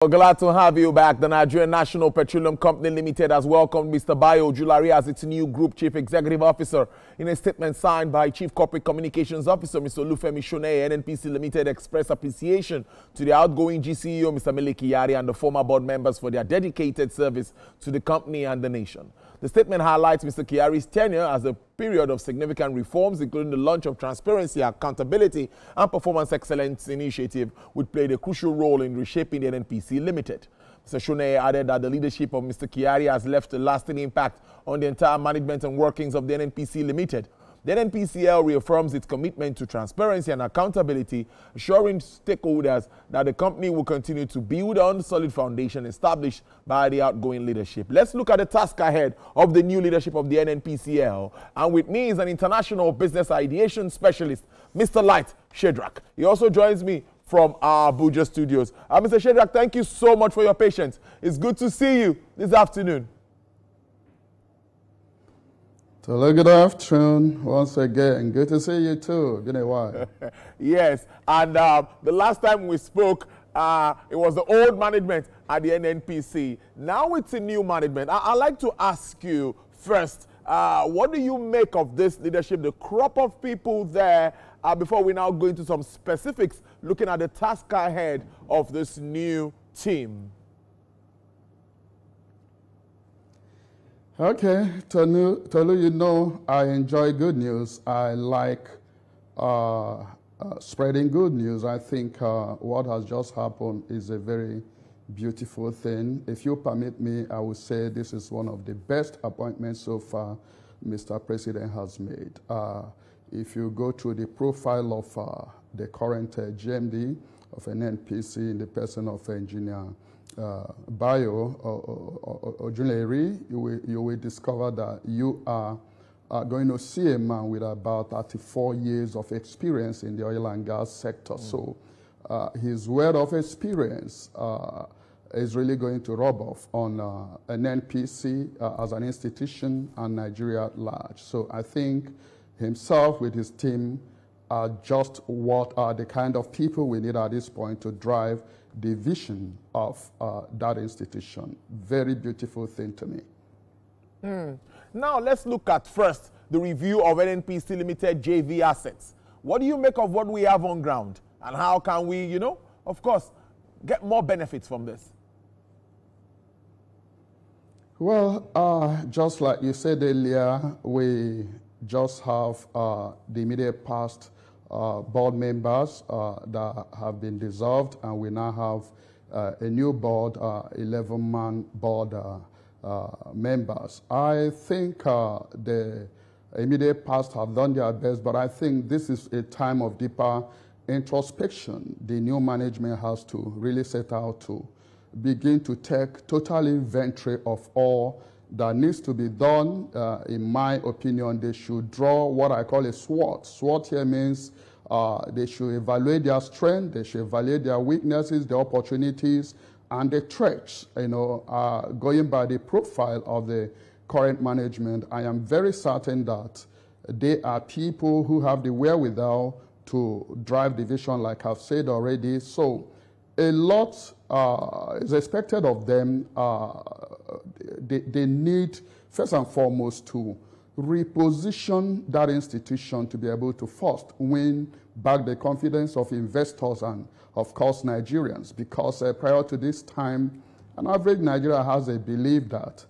We're glad to have you back. The Nigerian National Petroleum Company Limited has welcomed Mr. Bayo Ojulari as its new Group Chief Executive Officer. In a statement signed by Chief Corporate Communications Officer Mr. Olufemi Shone, NNPC Limited expressed appreciation to the outgoing GCEO Mr. Mele Kyari and the former board members for their dedicated service to the company and the nation. The statement highlights Mr. Kyari's tenure as a period of significant reforms, including the launch of Transparency, Accountability and Performance Excellence Initiative, which played a crucial role in reshaping the NNPC Limited. Mr. Shone added that the leadership of Mr. Kyari has left a lasting impact on the entire management and workings of the NNPC Limited. The NNPCL reaffirms its commitment to transparency and accountability, assuring stakeholders that the company will continue to build on the solid foundation established by the outgoing leadership. Let's look at the task ahead of the new leadership of the NNPCL. And with me is an international business ideation specialist, Mr. Light Shedrack. He also joins me from our Abuja studios. Mr. Shedrack, thank you so much for your patience. It's good to see you this afternoon. So good afternoon once again. Good to see you too. Been a while. Yes, and the last time we spoke, it was the old management at the NNPC. Now it's a new management. I'd like to ask you first, what do you make of this leadership, the crop of people there, before we now go into some specifics, looking at the task ahead of this new team? Okay, Tolu, you know I enjoy good news. I like spreading good news. I think what has just happened is a very beautiful thing. If you permit me, I would say this is one of the best appointments so far Mr. President has made. If you go through the profile of the current GMD of an NPC in the person of Engineer Bayo Ojulari, you will discover that you are going to see a man with about 34 years of experience in the oil and gas sector. So his wealth of experience is really going to rub off on an NPC as an institution and Nigeria at large. So I think himself with his team are just what are the kind of people we need at this point to drive the vision of that institution. Very beautiful thing to me. Now let's look at first the review of NNPC Limited JV assets. What do you make of what we have on ground? And how can we, you know, of course, get more benefits from this? Well, just like you said earlier, we just have the immediate past board members that have been dissolved, and we now have a new board, 11-man board members. I think the immediate past have done their best, but I think this is a time of deeper introspection. The new management has to really set out to begin to take total inventory of all that needs to be done. In my opinion, they should draw what I call a SWOT. SWOT here means they should evaluate their strength, they should evaluate their weaknesses, their opportunities, and the threats. You know, going by the profile of the current management, I am very certain that they are people who have the wherewithal to drive the vision, like I've said already. So a lot is expected of them. They need, first and foremost, to reposition that institution to be able to first win back the confidence of investors and, of course, Nigerians. Because prior to this time, an average Nigerian has a belief that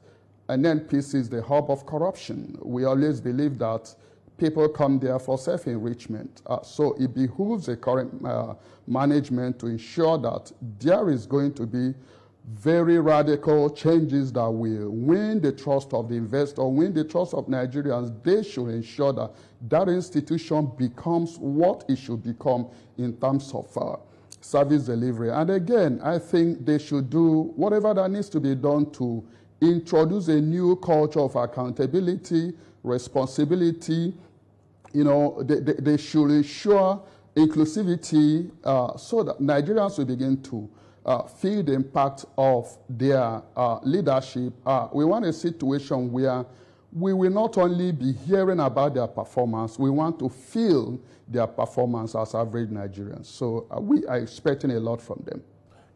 an NPC is the hub of corruption. We always believe that people come there for self-enrichment. So it behooves the current management to ensure that there is going to be very radical changes that will win the trust of the investor, win the trust of Nigerians. They should ensure that that institution becomes what it should become in terms of service delivery. And again, I think they should do whatever that needs to be done to introduce a new culture of accountability, responsibility. You know, they should ensure inclusivity so that Nigerians will begin to feel the impact of their leadership. We want a situation where we will not only be hearing about their performance, we want to feel their performance as average Nigerians. So we are expecting a lot from them.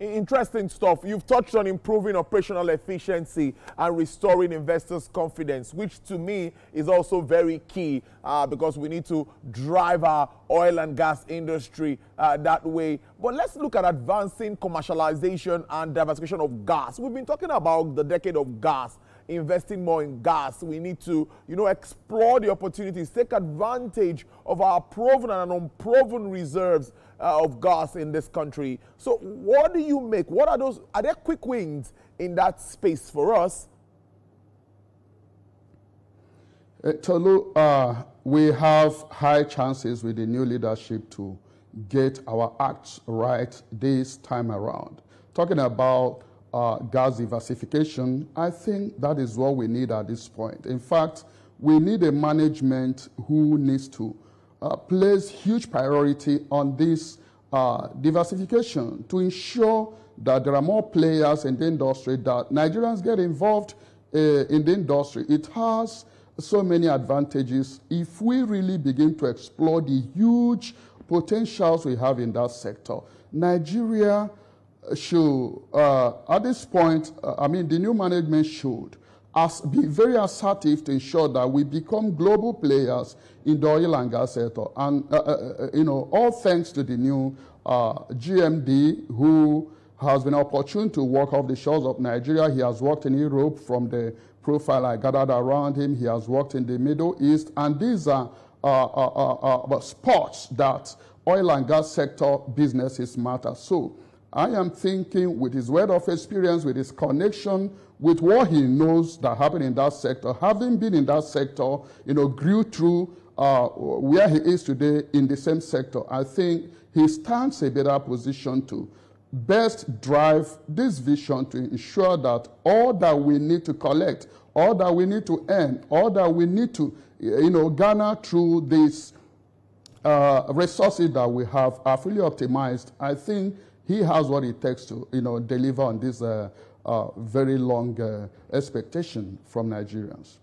Interesting stuff. You've touched on improving operational efficiency and restoring investors' confidence, which to me is also very key because we need to drive our oil and gas industry that way. But let's look at advancing commercialization and diversification of gas. We've been talking about the decade of gas, investing more in gas. We need to, explore the opportunities, take advantage of our proven and unproven reserves of gas in this country. So what do you make? What are those? Are there quick wins in that space for us? Tolu, we have high chances with the new leadership to get our acts right this time around. Talking about gas diversification, I think that is what we need at this point. In fact, we need a management who needs to place huge priority on this diversification to ensure that there are more players in the industry, that Nigerians get involved in the industry. It has so many advantages if we really begin to explore the huge potentials we have in that sector. Nigeria should, at this point, the new management should be very assertive to ensure that we become global players in the oil and gas sector. And, all thanks to the new GMD, who has been opportune to work off the shores of Nigeria. He has worked in Europe from the profile I gathered around him. He has worked in the Middle East. And these are spots that oil and gas sector businesses matter. So I am thinking, with his wealth of experience, with his connection, with what he knows that happened in that sector, having been in that sector, grew through where he is today in the same sector, I think he stands a better position to best drive this vision to ensure that all that we need to collect, all that we need to earn, all that we need to, garner through these resources that we have are fully optimized. I think he has what it takes to, deliver on this very long expectation from Nigerians.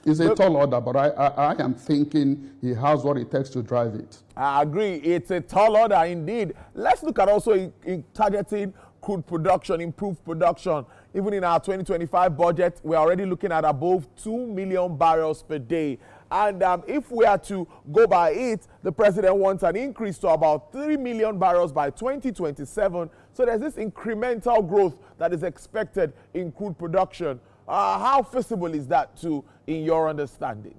It's a tall order, but I am thinking he has what it takes to drive it. I agree. It's a tall order indeed. Let's look at also targeting crude production, improved production. Even in our 2025 budget, we're already looking at above 2 million barrels per day. And if we are to go by it, the president wants an increase to about 3 million barrels by 2027. So there's this incremental growth that is expected in crude production. How feasible is that too, in your understanding?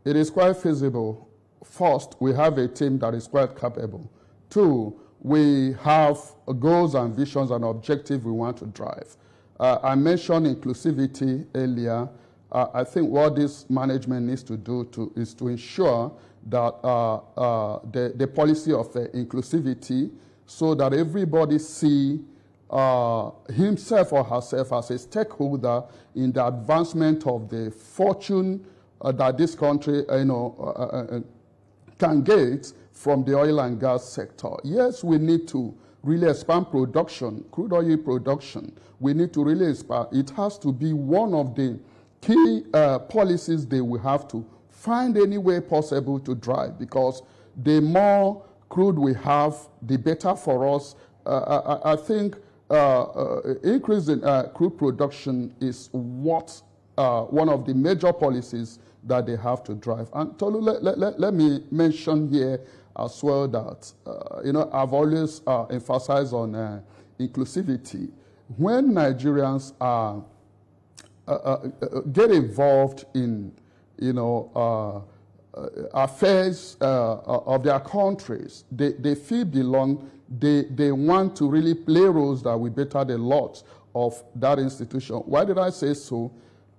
It is quite feasible. First, we have a team that is quite capable. Two, we have goals and visions and objectives we want to drive. I mentioned inclusivity earlier. I think what this management needs to do is to ensure that the policy of inclusivity, so that everybody see himself or herself as a stakeholder in the advancement of the fortune that this country can get from the oil and gas sector. Yes, we need to really expand production, crude oil production. We need to really expand. It has to be one of the key policies that we have to find any way possible to drive, because the more crude we have, the better for us. I think increase in crude production is what one of the major policies that they have to drive. And Tolu, let me mention here as well that I've always emphasized on inclusivity. When Nigerians get involved in affairs of their countries, they feel belong. They want to really play roles that will better the lot of that institution. Why did I say so?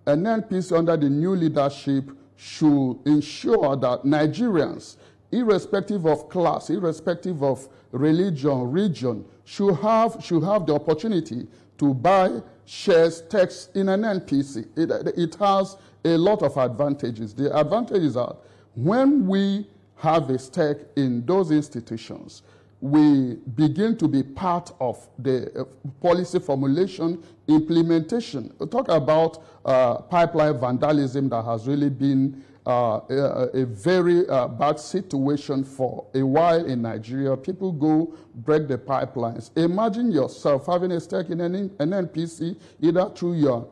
NNPC under the new leadership should ensure that Nigerians, irrespective of class, irrespective of religion, region, should have the opportunity to buy shares, stakes in NNPC. It has a lot of advantages. The advantage is that when we have a stake in those institutions, we begin to be part of the policy formulation, implementation. We talk about pipeline vandalism that has really been a very bad situation for a while in Nigeria. People go break the pipelines. Imagine yourself having a stake in an NNPC, either through your,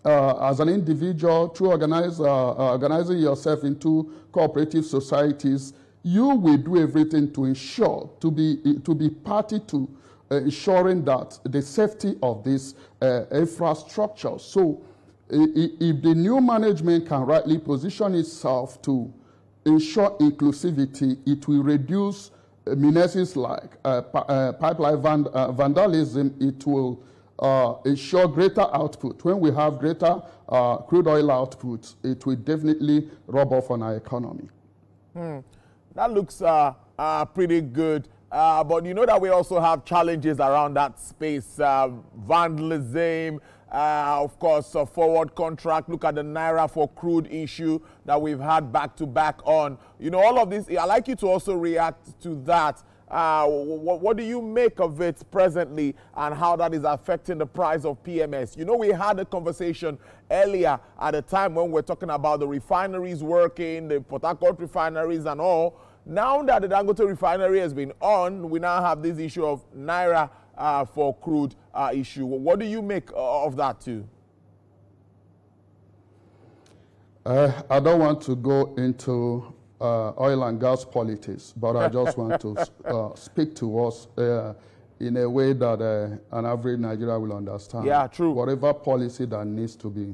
as an individual, through organizing yourself into cooperative societies. You will do everything to ensure, to be party to ensuring that the safety of this infrastructure. So if the new management can rightly position itself to ensure inclusivity, it will reduce menaces like pipeline vandalism. It will ensure greater output. When we have greater crude oil output, it will definitely rub off on our economy. That looks pretty good. But you know that we also have challenges around that space. Vandalism, of course, forward contract. Look at the Naira for crude issue that we've had back to back on. You know, all of this, I'd like you to also react to that. What do you make of it presently and how that is affecting the price of PMS? You know, we had a conversation earlier at a time when we're talking about the refineries working, the Port Harcourt refineries and all. Now that the Dangote refinery has been on, we now have this issue of Naira for crude issue. What do you make of that too? I don't want to go into oil and gas politics, but I just want to speak to us in a way that an average Nigerian will understand. Yeah, true. Whatever policy that needs to be,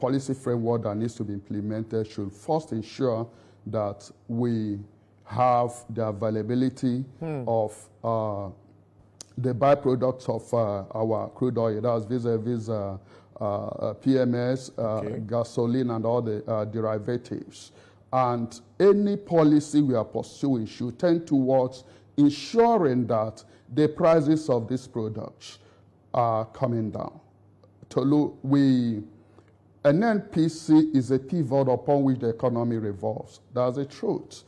policy framework that needs to be implemented should first ensure that we have the availability of the byproducts of our crude oil. That's vis-a-vis PMS, gasoline, and all the derivatives. And any policy we are pursuing should tend towards ensuring that the prices of these products are coming down. Tolu, NNPC is a pivot upon which the economy revolves. That's the truth.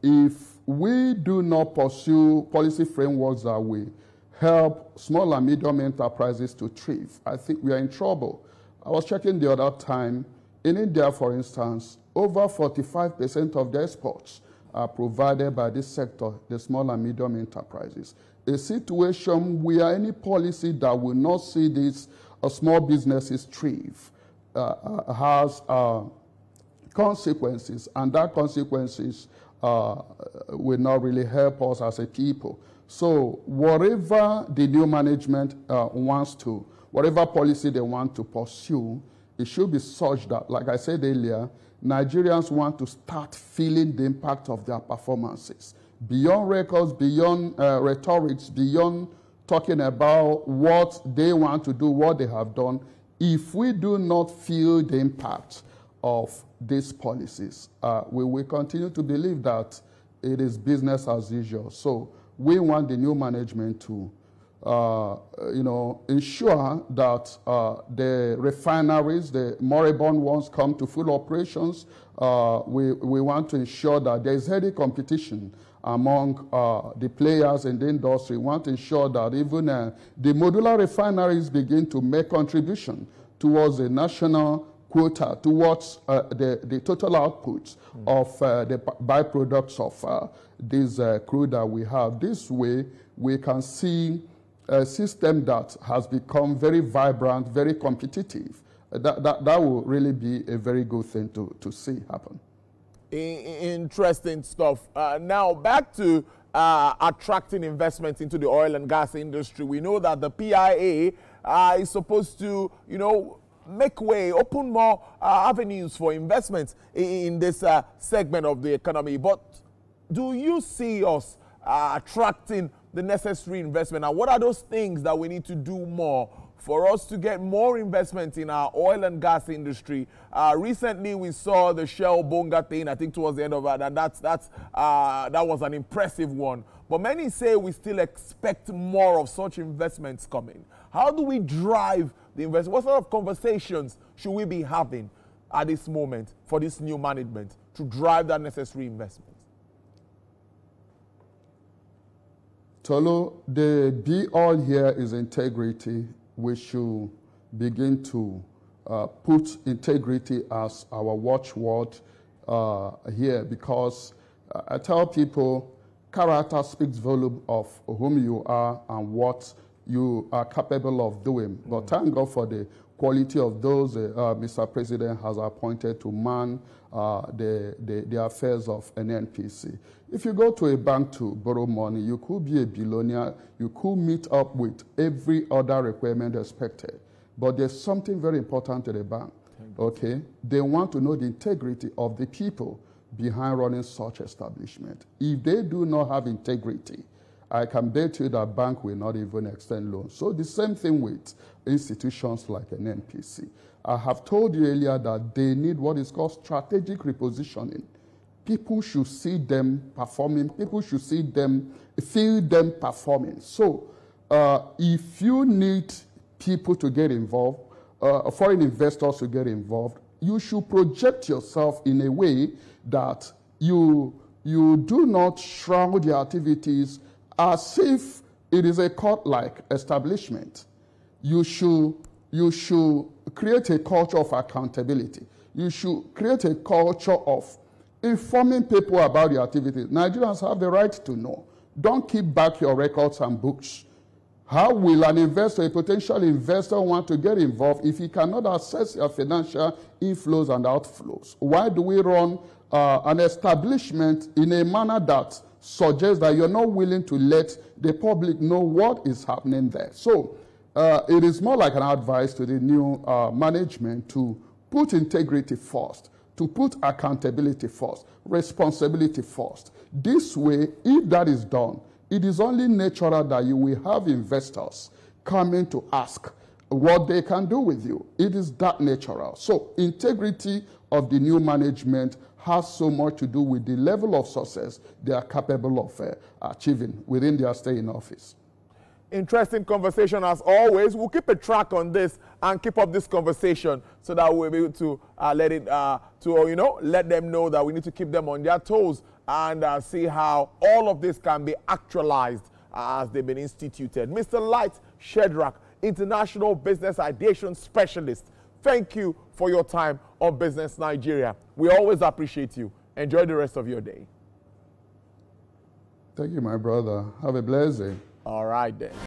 If we do not pursue policy frameworks that will help small and medium enterprises to thrive, I think we are in trouble. I was checking the other time. In India, for instance, over 45% of the exports are provided by this sector, the small and medium enterprises. A situation where any policy that will not see these small businesses thrive has consequences, and that consequences will not really help us as a people. So whatever the new management wants to, whatever policy they want to pursue, it should be such that, like I said earlier, Nigerians want to start feeling the impact of their performances. Beyond records, beyond rhetorics, beyond talking about what they want to do, what they have done, if we do not feel the impact of these policies, we will continue to believe that it is business as usual. So we want the new management to ensure that the refineries, the moribund ones, come to full operations. We want to ensure that there is healthy competition among the players in the industry. We want to ensure that even the modular refineries begin to make contribution towards the national quota, towards the total output of the byproducts of this crude that we have. This way, we can see a system that has become very vibrant, very competitive. That will really be a very good thing to see happen. Interesting stuff. Now, back to attracting investment into the oil and gas industry. We know that the PIA is supposed to, make way, open more avenues for investment in this segment of the economy. But do you see us attracting the necessary investment? And what are those things that we need to do more for us to get more investment in our oil and gas industry? Recently, we saw the Shell Bonga thing, I think towards the end of that, and that was an impressive one. But many say we still expect more of such investments coming. How do we drive the investment? What sort of conversations should we be having at this moment for this new management to drive that necessary investment? Tolu, the be-all here is integrity. We should begin to put integrity as our watchword. here, because I tell people character speaks volume of whom you are and what you are capable of doing. But thank God for the quality of those Mr. President has appointed to man the affairs of NNPC. If you go to a bank to borrow money, you could be a billionaire, you could meet up with every other requirement expected. But there's something very important to the bank, okay? They want to know the integrity of the people behind running such establishment. If they do not have integrity, I can bet you that bank will not even extend loans. So the same thing with institutions like an NPC. I have told you earlier that they need what is called strategic repositioning. People should see them performing. People should see them, feel them performing. So if you need people to get involved, foreign investors to get involved, you should project yourself in a way that you do not shroud your activities as if it is a court-like establishment. You should create a culture of accountability. You should create a culture of informing people about your activities. Nigerians have the right to know. Don't keep back your records and books. How will an investor, a potential investor, want to get involved if he cannot assess your financial inflows and outflows? Why do we run an establishment in a manner that suggests that you're not willing to let the public know what is happening there? So it is more like an advice to the new management to put integrity first, to put accountability first, responsibility first. This way, if that is done, it is only natural that you will have investors coming to ask what they can do with you. It is that natural. So integrity of the new management has so much to do with the level of success they are capable of achieving within their stay in office. Interesting conversation as always. We'll keep a track on this and keep up this conversation so that we'll be able to let them know that we need to keep them on their toes and see how all of this can be actualized as they've been instituted. Mr. Light Shedrack, International Business Ideation Specialist, thank you for your time on Business Nigeria. We always appreciate you. Enjoy the rest of your day. Thank you, my brother. Have a blessed day. All right, then.